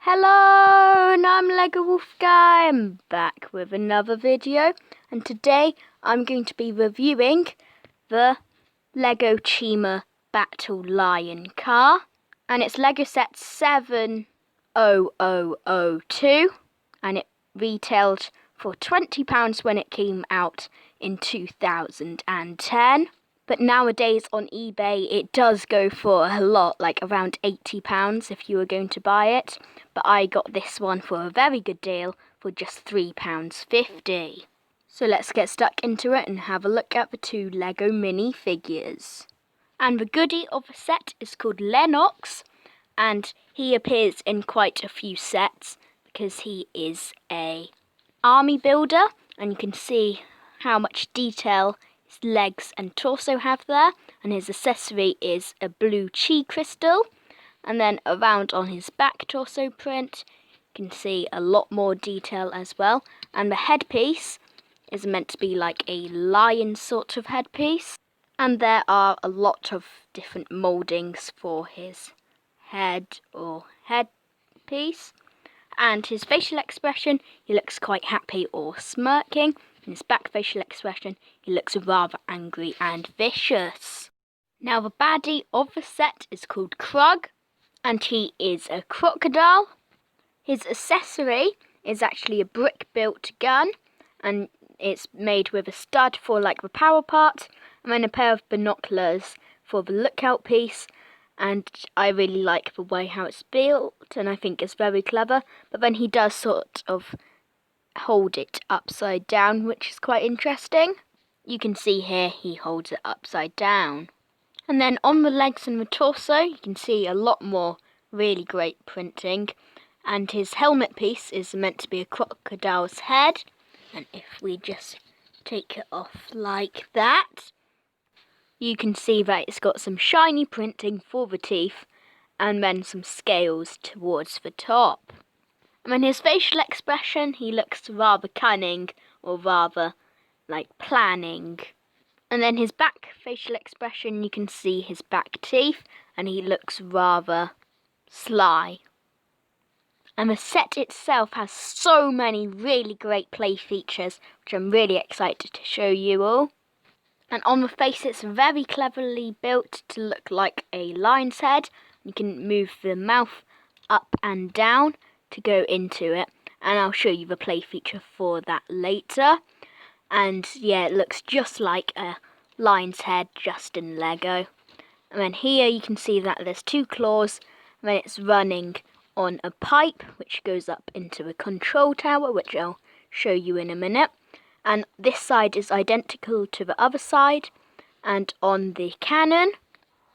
Hello, and I'm Lego Wolf Guy. I'm back with another video, and today I'm going to be reviewing the Lego Chima Battle Lion car, and it's Lego set 70002, and it retailed for £20 when it came out in 2010. But nowadays on eBay it does go for a lot, like around £80 if you were going to buy it. But I got this one for a very good deal for just £3.50. So let's get stuck into it and have a look at the two Lego mini figures. And the goodie of the set is called Lennox, and he appears in quite a few sets because he is a army builder, and you can see how much detail his legs and torso have there, and his accessory is a blue chi crystal. And then around on his back torso print you can see a lot more detail as well, and the headpiece is meant to be like a lion sort of headpiece, and there are a lot of different mouldings for his head or headpiece. And his facial expression, he looks quite happy or smirking. In his back facial expression, he looks rather angry and vicious. Now the baddie of the set is called Krug, and he is a crocodile. His accessory is actually a brick-built gun, and it's made with a stud for like the power part, and then a pair of binoculars for the lookout piece. And I really like the way how it's built, and I think it's very clever. But then he does sort of hold it upside down, which is quite interesting. You can see here he holds it upside down. And then on the legs and the torso, you can see a lot more really great printing. And his helmet piece is meant to be a crocodile's head. And if we just take it off like that, you can see that it's got some shiny printing for the teeth, and then some scales towards the top. And then his facial expression, he looks rather cunning, or rather like planning. And then his back facial expression, you can see his back teeth, and he looks rather sly. And the set itself has so many really great play features, which I'm really excited to show you all. And on the face, it's very cleverly built to look like a lion's head. You can move the mouth up and down to go into it, and I'll show you the play feature for that later. And yeah, it looks just like a lion's head, just in Lego. And then here you can see that there's two claws, and then it's running on a pipe which goes up into a control tower, which I'll show you in a minute. And this side is identical to the other side. And on the cannon,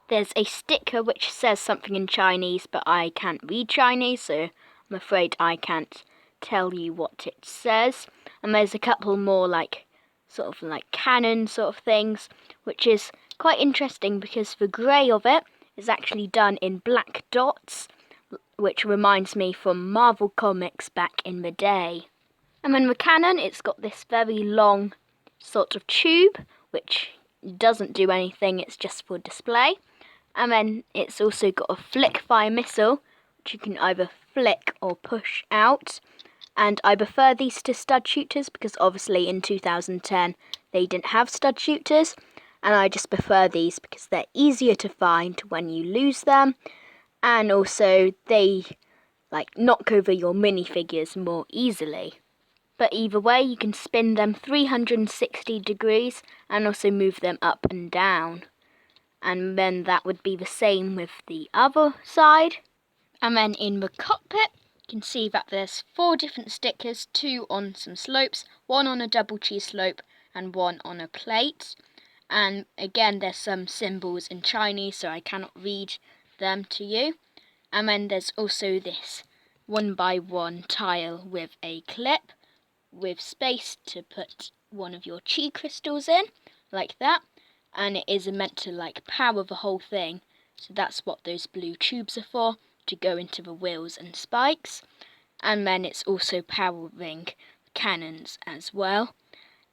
there's a sticker which says something in Chinese, but I can't read Chinese, so I'm afraid I can't tell you what it says. And there's a couple more like sort of like cannon sort of things, which is quite interesting because the grey of it is actually done in black dots, which reminds me from Marvel Comics back in the day. And then the cannon, it's got this very long sort of tube, which doesn't do anything, it's just for display. And then it's also got a flick fire missile, which you can either flick or push out. And I prefer these to stud shooters because obviously in 2010 they didn't have stud shooters. And I just prefer these because they're easier to find when you lose them. And also they like knock over your minifigures more easily. But either way, you can spin them 360 degrees and also move them up and down. And then that would be the same with the other side. And then in the cockpit, you can see that there's 4 different stickers, 2 on some slopes, 1 on a double cheese slope, and 1 on a plate. And again, there's some symbols in Chinese, so I cannot read them to you. And then there's also this 1x1 tile with a clip, with space to put one of your chi crystals in, like that. And it is meant to like power the whole thing, so that's what those blue tubes are for, to go into the wheels and spikes. And then it's also powering cannons as well.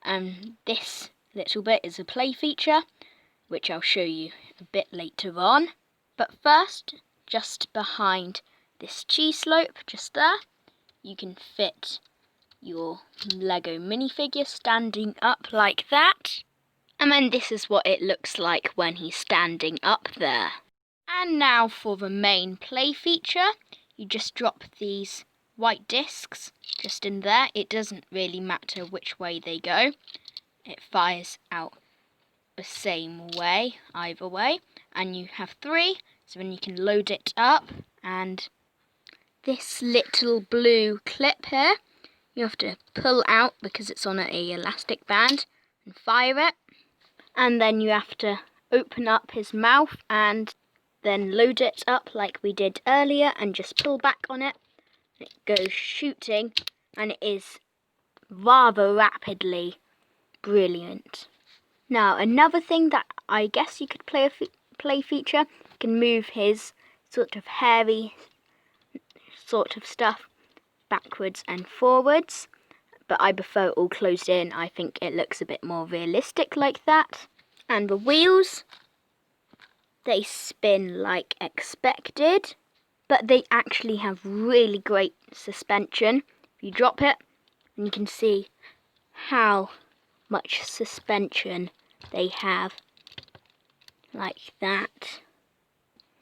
And this little bit is a play feature, which I'll show you a bit later on. But first, just behind this cheese slope just there. You can fit your Lego minifigure standing up like that. And then this is what it looks like when he's standing up there. And now for the main play feature. You just drop these white discs just in there. It doesn't really matter which way they go. It fires out the same way, either way. And you have 3, so then you can load it up. And this little blue clip here, you have to pull out because it's on an elastic band and fire it. And then you have to open up his mouth and then load it up like we did earlier and just pull back on it. It goes shooting and it is rather rapidly brilliant. Now another thing that I guess you could play feature, you can move his sort of hairy sort of stuff backwards and forwards. But I prefer it all closed in. I think it looks a bit more realistic like that. And the wheels, they spin like expected, but they actually have really great suspension. If you drop it, and you can see how much suspension they have, like that.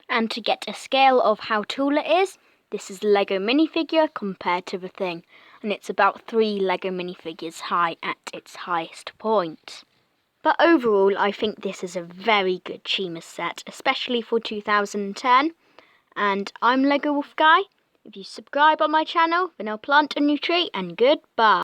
And to get a scale of how tall it is, this is a Lego minifigure compared to the thing. And it's about 3 Lego minifigures high at its highest point. But overall, I think this is a very good Chima set, especially for 2010. And I'm Lego Wolf Guy. If you subscribe on my channel, then I'll plant a new tree, and goodbye.